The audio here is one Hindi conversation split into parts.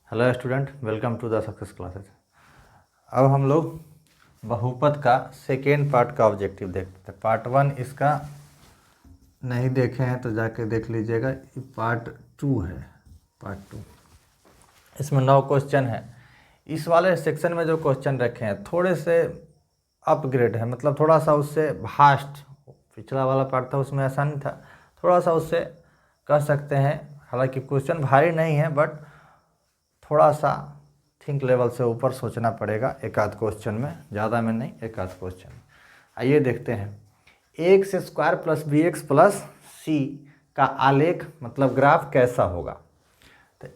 Hello student, welcome to the success classes. अब हम लोग बहुपद का सेकेंड पार्ट का ऑब्जेक्टिव देखते हैं। पार्ट 1 इसका नहीं देखे हैं तो जाके देख लीजिएगा। ये पार्ट 2 है। पार्ट 2 इसमें 9 क्वेश्चन है। इस वाले सेक्शन में जो क्वेश्चन रखे हैं थोड़े से अपग्रेड है, मतलब थोड़ा सा उससे भास्ट। पिछला वाला पार्ट था उसमें ऐसा नहीं था, थोड़ा सा उससे कह सकते हैं। हालांकि क्वेश्चन भारी नहीं है बट थोड़ा सा थिंक लेवल से ऊपर सोचना पड़ेगा एक आध क्वेश्चन में, ज़्यादा में नहीं, एक आध क्वेश्चन। आइए देखते हैं। X square plus b x plus c का आलेख मतलब ग्राफ कैसा होगा। तो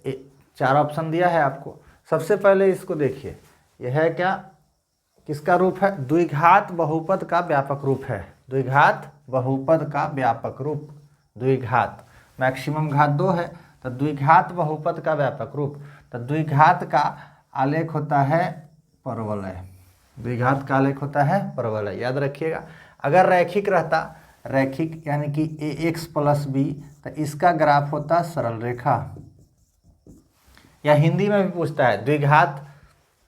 4 ऑप्शन दिया है आपको। सबसे पहले इसको देखिए, यह है क्या, किसका रूप है? द्विघात बहुपद का व्यापक रूप है। द्विघात बहुपद का व्यापक रूप, द्विघात मैक्सिमम घात 2 है तो द्विघात बहुपद का व्यापक रूप। तो द्विघात का आलेख होता है परवलय। द्विघात का आलेख होता है परवलय, याद रखिएगा। अगर रैखिक रहता, रैखिक यानी कि ए एक्स प्लस बी, तो इसका ग्राफ होता सरल रेखा। या हिंदी में भी पूछता है द्विघात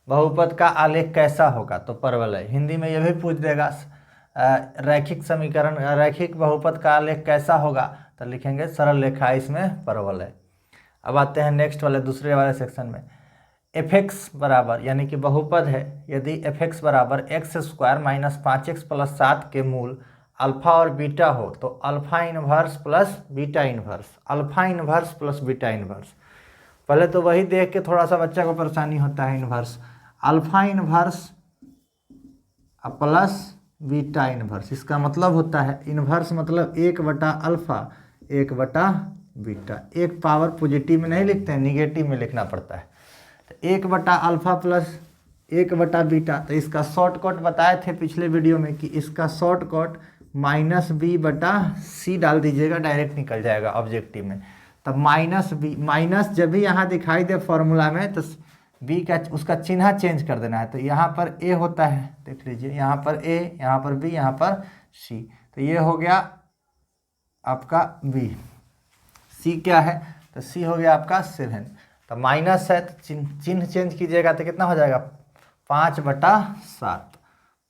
बहुपद का आलेख कैसा होगा, तो परवलय। हिंदी में यह भी पूछ देगा रैखिक समीकरण, रैखिक बहुपद का आलेख कैसा होगा, तो लिखेंगे सरल रेखा, इसमें परवलय। अब आते हैं नेक्स्ट वाले दूसरे वाले सेक्शन में। एफ एक्स बराबर यानी कि बहुपद है, यदि एफ एक्स बराबर x square minus 5x plus 7 के मूल अल्फा और बीटा हो तो alpha inverse plus beta inverse, alpha inverse plus beta inverse. पहले तो वही देख के थोड़ा सा बच्चा को परेशानी होता है। Inverse, alpha inverse plus beta inverse, इसका मतलब होता है इनवर्स मतलब 1/अल्फा 1/बीटा। एक पावर पॉजिटिव में नहीं लिखते हैं, निगेटिव में लिखना पड़ता है। तो 1/अल्फा प्लस 1/बीटा। तो इसका शॉर्टकट बताए थे पिछले वीडियो में कि इसका शॉर्टकट -b/c डाल दीजिएगा, डायरेक्ट निकल जाएगा ऑब्जेक्टिव में। तब -b, माइनस जब भी यहाँ दिखाई दे फॉर्मूला में तो बी का उसका चिन्ह चेंज कर देना है। तो यहाँ पर ए होता है, देख लीजिए, यहाँ पर ए, यहाँ पर बी, यहाँ पर सी। तो ये हो गया आपका बी। सी क्या है, तो सी हो गया आपका 7। तो माइनस है तो चिन्ह चेंज कीजिएगा तो कितना हो जाएगा 5/7,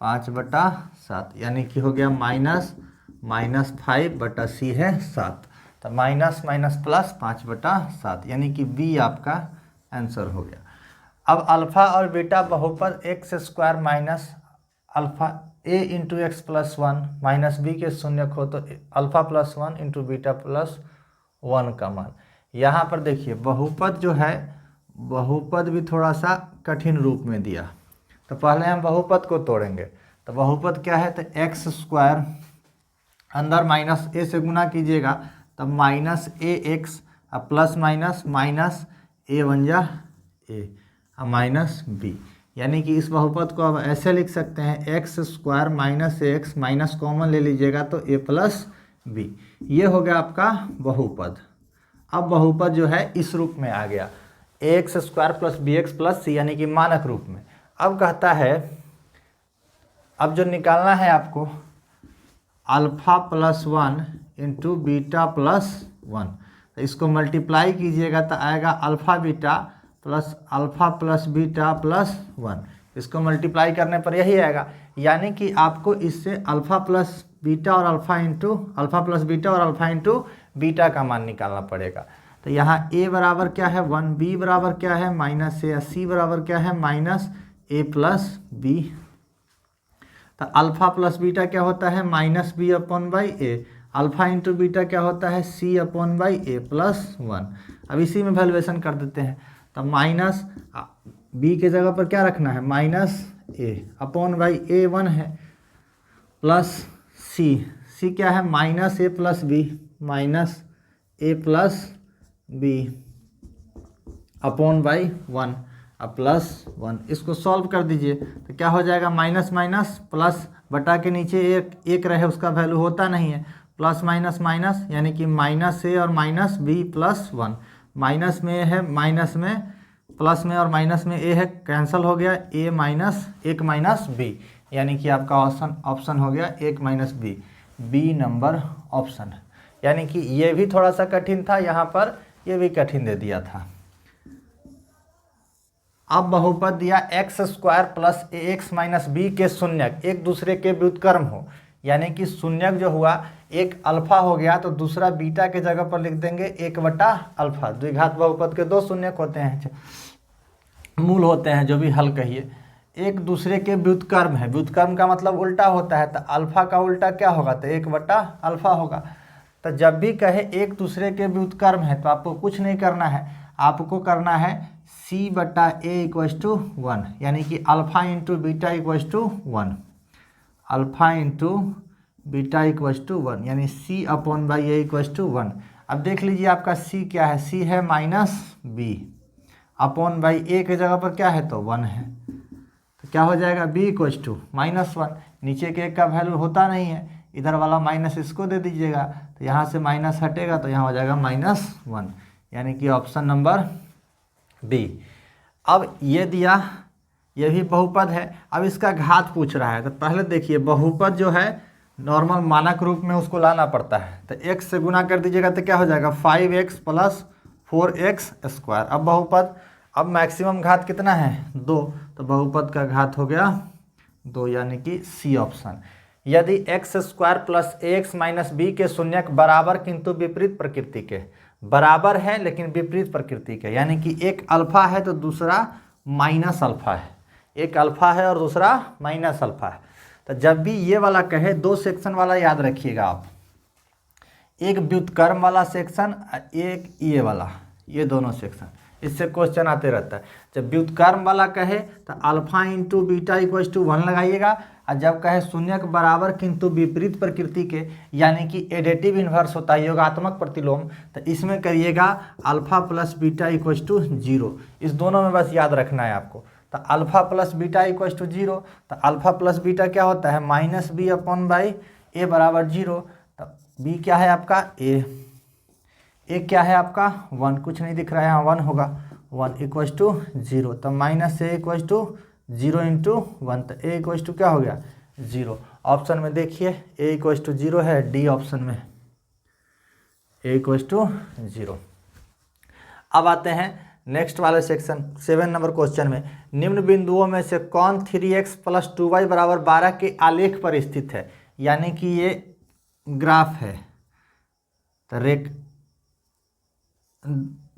5/7 यानी कि हो गया -5/c है 7। तो माइनस माइनस प्लस 5/7 यानी कि बी आपका आंसर हो गया। अब अल्फा और बीटा बहुपद x square minus alpha a into x plus 1 minus b के शून्य हो तो alpha plus 1 into beta plus 1 का मान। यहाँ पर देखिए बहुपद जो है, बहुपद भी थोड़ा सा कठिन रूप में दिया। तो पहले हम बहुपद को तोड़ेंगे। तो बहुपद क्या है, तो एक्स स्क्वायर अंदर माइनस ए से गुना कीजिएगा तब माइनस ए एक्स प्लस माइनस माइनस ए 1 जा ए माइनस बी। यानी कि इस बहुपद को अब ऐसे लिख सकते हैं x square minus x, minus common ले लीजिएगा तो ए प्लस बी। ये हो गया आपका बहुपद। अब बहुपद जो है इस रूप में आ गया, x square plus b x plus c, यानी कि मानक रूप में। अब कहता है, अब जो निकालना है आपको alpha plus 1 into beta plus 1। तो इसको मल्टीप्लाई कीजिएगा तो आएगा alpha beta plus beta plus 1। इसको मल्टीप्लाई करने पर यही आएगा, यानी कि आपको इससे अल्फा प्लस बीटा और अल्फा प्लस बीटा और अल्फा इंटू बीटा का मान निकालना पड़ेगा। तो यहाँ a बराबर क्या है 1, b बराबर क्या है -a, c बराबर क्या है -a प्लस b। तो अल्फा प्लस बीटा क्या होता है -b/a, अल्फा इंटू बीटा क्या होता है c/a प्लस 1। अब इसी में वैल्यूएशन कर देते हैं। तो माइनस b के जगह पर क्या रखना है -a/a 1 है प्लस c क्या है -a plus b, -a plus b /1 plus 1। इसको सॉल्व कर दीजिए तो क्या हो जाएगा माइनस माइनस प्लस, बटा के नीचे एक रहे उसका वैल्यू होता नहीं है, प्लस माइनस माइनस यानी कि -a और -b प्लस 1। माइनस में है, माइनस में प्लस में और माइनस में a है, कैंसिल हो गया a माइनस 1 b, यानी कि आपका ऑप्शन हो गया 1 - b नंबर ऑप्शन। यानी कि ये भी थोड़ा सा कठिन था, यहाँ पर ये भी कठिन दे दिया था। अब बहुपद दिया एक्स स्क्वायर प्लस ए एक्स माइनस बी के शून्यक एक दूसरे के व्युत्क्रम हो, यानी कि शून्यक जो हुआ एक अल्फा हो गया तो दूसरा बीटा के जगह पर लिख देंगे 1/अल्फा। द्विघात बहुपद के दो शून्यक होते हैं, मूल होते हैं, जो भी हल कहिए, एक दूसरे के व्युत्क्रम है। व्युत्क्रम का मतलब उल्टा होता है, तो अल्फा का उल्टा क्या होगा, तो 1/अल्फा होगा। तो जब भी कहे एक दूसरे के व्युत्क्रम है तो आपको कुछ नहीं करना है, आपको करना है c/a=1, यानी कि alpha into beta equals to 1, alpha into beta equals to 1, यानी c/a=1। अब देख लीजिए आपका c क्या है, c है -b अपॉन बाई a के जगह पर क्या है तो 1 है, तो क्या हो जाएगा b इक्वल्स टू -1। नीचे के एक का वैल्यू होता नहीं है, इधर वाला माइनस इसको दे दीजिएगा, तो यहाँ से माइनस हटेगा तो यहाँ हो जाएगा -1, यानी कि ऑप्शन नंबर बी। अब ये दिया, ये भी बहुपद है। अब इसका घात पूछ रहा है, तो पहले देखिए बहुपद जो है नॉर्मल मानक रूप में उसको लाना पड़ता है, तो x से गुना कर दीजिएगा तो क्या हो जाएगा 5x + 4x²। अब बहुपद, अब मैक्सिमम घात कितना है 2, तो बहुपद का घात हो गया 2, यानी कि सी ऑप्शन। यदि x² plus ax minus b के शून्यक बराबर किंतु विपरीत प्रकृति के, बराबर है लेकिन विपरीत प्रकृति के, यानी कि एक अल्फा है तो दूसरा माइनस अल्फा है, एक अल्फा है और दूसरा माइनस अल्फा है। तो जब भी ये वाला कहे, दो सेक्शन वाला याद रखिएगा आप, एक व्युत्क्रम वाला सेक्शन, एक ये वाला, ये दोनों सेक्शन, इससे क्वेश्चन आते रहता है। जब व्युत्क्रम वाला कहे तो alpha into beta equals to 1 लगाइएगा, और जब कहे शून्यक बराबर किंतु विपरीत प्रकृति के, यानी कि एडेटिव इन्वर्स होता है, योगात्मक प्रतिलोम, तो इसमें करिएगा alpha plus beta equals to 0। इस दोनों में बस याद रखना है आपको। तो alpha plus beta equals to 0, तो अल्फा प्लस बीटा क्या होता है -b अपॉन बाई a बराबर 0। तो b क्या है आपका a क्या है आपका 1, कुछ नहीं दिख रहा है यहाँ, 1 होगा, 1 इक्वल्स टू 0, तो -a इक्वल्स टू 0 इंटू 1, तो a इक्वल्स टू क्या हो गया 0। ऑप्शन में देखिए a इक्वल्स टू 0 है, डी ऑप्शन में a इक्वल्स टू 0। अब आते हैं नेक्स्ट वाले सेक्शन 7 नंबर क्वेश्चन में, निम्न बिंदुओं में से कौन 3x + 2y = 12 के आलेख पर स्थित है। यानी कि ये ग्राफ है, तो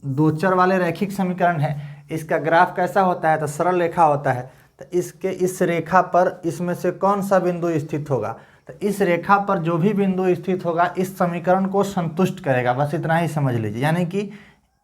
दो चर वाले रैखिक समीकरण है, इसका ग्राफ कैसा होता है, तो सरल रेखा होता है। तो इसके इस रेखा पर इसमें से कौन सा बिंदु स्थित होगा, तो इस रेखा पर जो भी बिंदु स्थित होगा इस समीकरण को संतुष्ट करेगा, बस इतना ही समझ लीजिए। यानी कि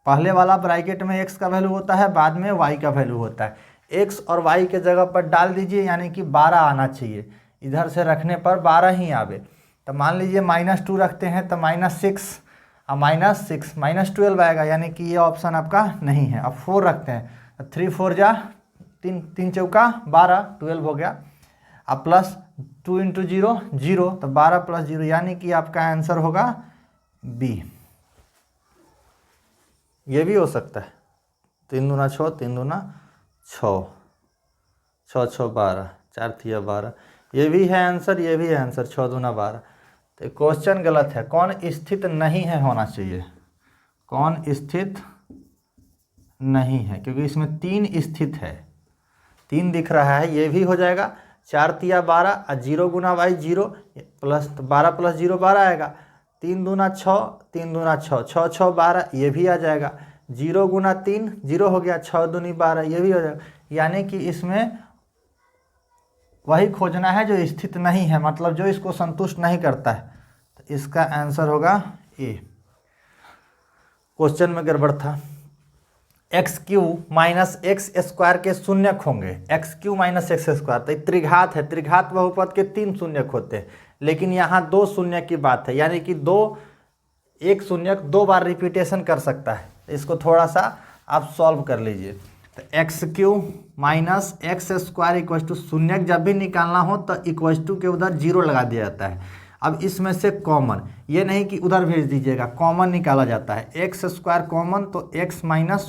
पहले वाला ब्रैकेट में x का वैल्यू होता है, बाद में y का वैल्यू होता है, x और y के जगह पर डाल दीजिए, यानी कि 12 आना चाहिए, इधर से रखने पर 12 ही आवे। तो मान लीजिए -2 रखते हैं तो -6 और -6 -12 आएगा, यानी कि ये ऑप्शन आपका नहीं है। अब 4 रखते हैं, 3 4 जा 3 चौका 12, 12 हो गया। अब प्लस 2 × 0 0, तो 12 + 0, यानी कि आपका आंसर होगा बी। ये भी हो सकता है, 3 दूना 6, 3 दूना 6, 6 6 12, 4 3 12, ये भी है आंसर, ये भी है आंसर, 6 दूना 12। तो क्वेश्चन गलत है, कौन स्थित नहीं है होना चाहिए, कौन स्थित नहीं है, क्योंकि इसमें 3 स्थित है, 3 दिख रहा है, ये भी हो जाएगा। 4 3 12 और 0 × y 0 प्लस 12 + 0 12 आएगा। 3 दूना 6, 3 दूना 6, 6 6 12, ये भी आ जाएगा। 0 × 3 0 हो गया, 6 दूनी 12, ये भी हो जाएगा। यानी कि इसमें वही खोजना है जो स्थित नहीं है, मतलब जो इसको संतुष्ट नहीं करता है, तो इसका आंसर होगा ए। क्वेश्चन में गड़बड़ था, x³ - x² के शून्यक होंगे, x³ - x², तो त्रिघात है, त्रिघात बहुपद के 3 शून्यक होते हैं, लेकिन यहाँ 2 शून्यक की बात है, यानी कि एक शून्यक 2 बार रिपीटेशन कर सकता है। इसको थोड़ा सा आप सॉल्व कर लीजिए। तो x³ - x² इक्वल्स टू, शून्यक जब भी निकालना हो तो इक्वल्स टू के उधर 0 लगा दिया जाता है। अब इसमें से कॉमन, ये नहीं कि उधर भेज दीजिएगा, कॉमन निकाला जाता है, x² कॉमन, तो x -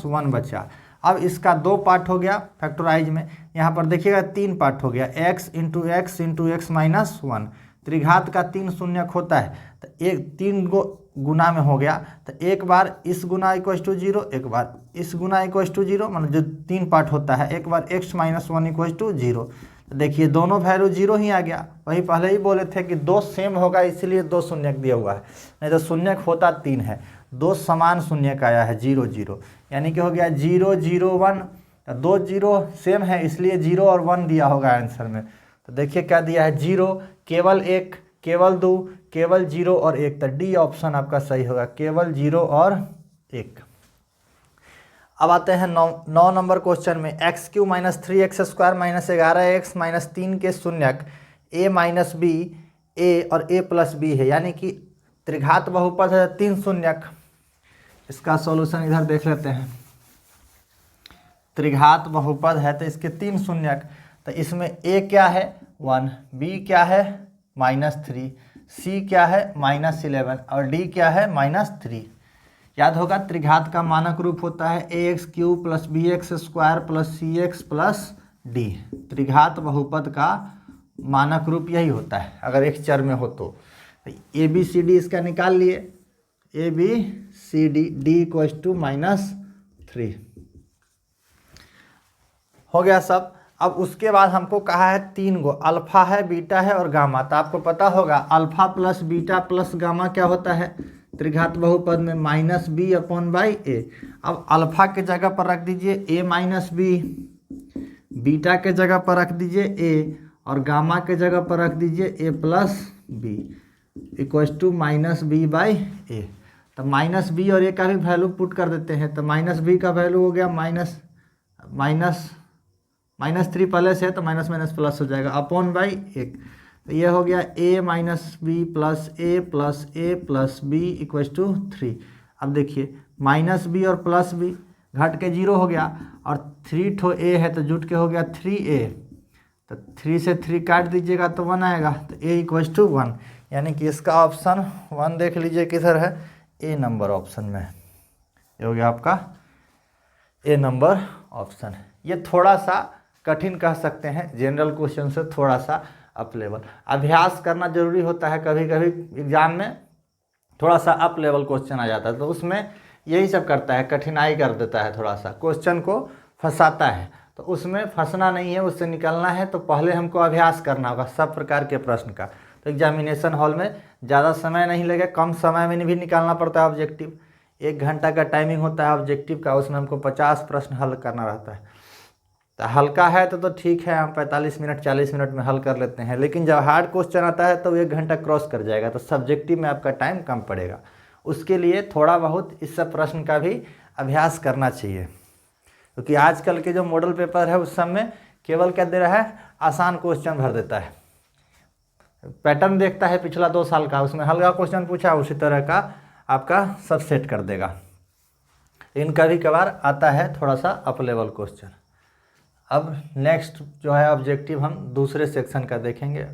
1 बचा। अब इसका 2 पार्ट हो गया फैक्टराइज में, यहाँ पर देखिएगा 3 पार्ट हो गया, x × x × x - 1, त्रिघात का 3 शून्यक होता है तो एक 3 गुना में हो गया, तो एक बार इस गुना इक्वल टू 0, एक बार इस गुना इक्वल टू 0, मतलब जो 3 पार्ट होता है, एक बार x माइनस 1 इक्वल टू 0। तो देखिए दोनों वैल्यू 0 ही आ गया, वही पहले ही बोले थे कि 2 सेम होगा इसलिए 2 शून्यक दिया हुआ है, नहीं तो शून्यक होता 3 है, 2 समान शून्यक आया है 0 0, यानी कि हो गया 0 0 1, 2 0 सेम है इसलिए 0 और 1 दिया होगा आंसर में। तो देखिए क्या दिया है, 0, केवल 1, केवल 2, केवल 0 और 1, तो डी ऑप्शन आपका सही होगा, केवल 0 और 1। अब आते हैं 9 नंबर क्वेश्चन में, x Q minus 3x square minus 11x minus 3 के शून्यक a माइनस बी ए और a प्लस बी है, यानी कि त्रिघात बहुपद है 3 शून्यक। इसका सॉल्यूशन इधर देख लेते हैं। त्रिघात बहुपद है तो इसके 3 शून्यक, तो इसमें a क्या है 1, b क्या है -3, c क्या है -11 और d क्या है -3। याद होगा त्रिघात का मानक रूप होता है ax cube plus b x square plus c x plus d. त्रिघात बहुपद का मानक रूप यही होता है अगर एक चर में हो तो। ए बी सी डी इसका निकाल लिए, A B C D, D equal to -3 हो गया सब। अब उसके बाद हमको कहा है 3 गो, अल्फा है, बीटा है और गामा। तो आपको पता होगा alpha plus beta plus gamma क्या होता है त्रिघात बहुपद में, -b/a। अब अल्फा के जगह पर रख दीजिए a माइनस बी, बीटा के जगह पर रख दीजिए a और गामा के जगह पर रख दीजिए a plus B equal to -b/a। तो -b और a का भी वैल्यू पुट कर देते हैं, तो -b का वैल्यू हो गया -3 पहले से है तो माइनस माइनस प्लस हो जाएगा अपॉन बाई 1। तो ये हो गया a minus B plus a plus b equal to 3। अब देखिए -b और प्लस b घट के 0 हो गया और 3 ठो a है तो जुट के हो गया 3a। तो 3 से 3 काट दीजिएगा तो 1 आएगा, तो a इक्वल टू 1, यानी कि इसका ऑप्शन 1 देख लीजिए किधर है, a नंबर ऑप्शन में। ये हो गया आपका a नंबर ऑप्शन। ये थोड़ा सा कठिन कह सकते हैं, जनरल क्वेश्चन से थोड़ा सा अप लेवल। अभ्यास करना जरूरी होता है, कभी कभी एग्जाम में थोड़ा सा अप लेवल क्वेश्चन आ जाता है तो उसमें यही सब करता है, कठिनाई कर देता है, थोड़ा सा क्वेश्चन को फंसाता है। तो उसमें फंसना नहीं है, उससे निकलना है तो पहले हमको अभ्यास करना होगा सब प्रकार के प्रश्न का। तो एग्जामिनेशन हॉल में ज़्यादा समय नहीं लगे, कम समय में भी निकालना पड़ता है ऑब्जेक्टिव। 1 घंटा का टाइमिंग होता है ऑब्जेक्टिव का, उसमें हमको 50 प्रश्न हल करना रहता है। तो हल्का है तो ठीक है, हम 45 मिनट 40 मिनट में हल कर लेते हैं, लेकिन जब हार्ड क्वेश्चन आता है तो 1 घंटा क्रॉस कर जाएगा, तो सब्जेक्टिव में आपका टाइम कम पड़ेगा। उसके लिए थोड़ा बहुत इस सब प्रश्न का भी अभ्यास करना चाहिए, क्योंकि आजकल के जो मॉडल पेपर है उस सब में केवल क्या दे रहा है, आसान क्वेश्चन भर देता है। पैटर्न देखता है पिछला 2 साल का, उसमें हल्का क्वेश्चन पूछा उसी तरह का आपका सब सेट कर देगा। इन कभी कभार आता है थोड़ा सा अप लेवल क्वेश्चन। अब नेक्स्ट जो है ऑब्जेक्टिव हम दूसरे सेक्शन का देखेंगे।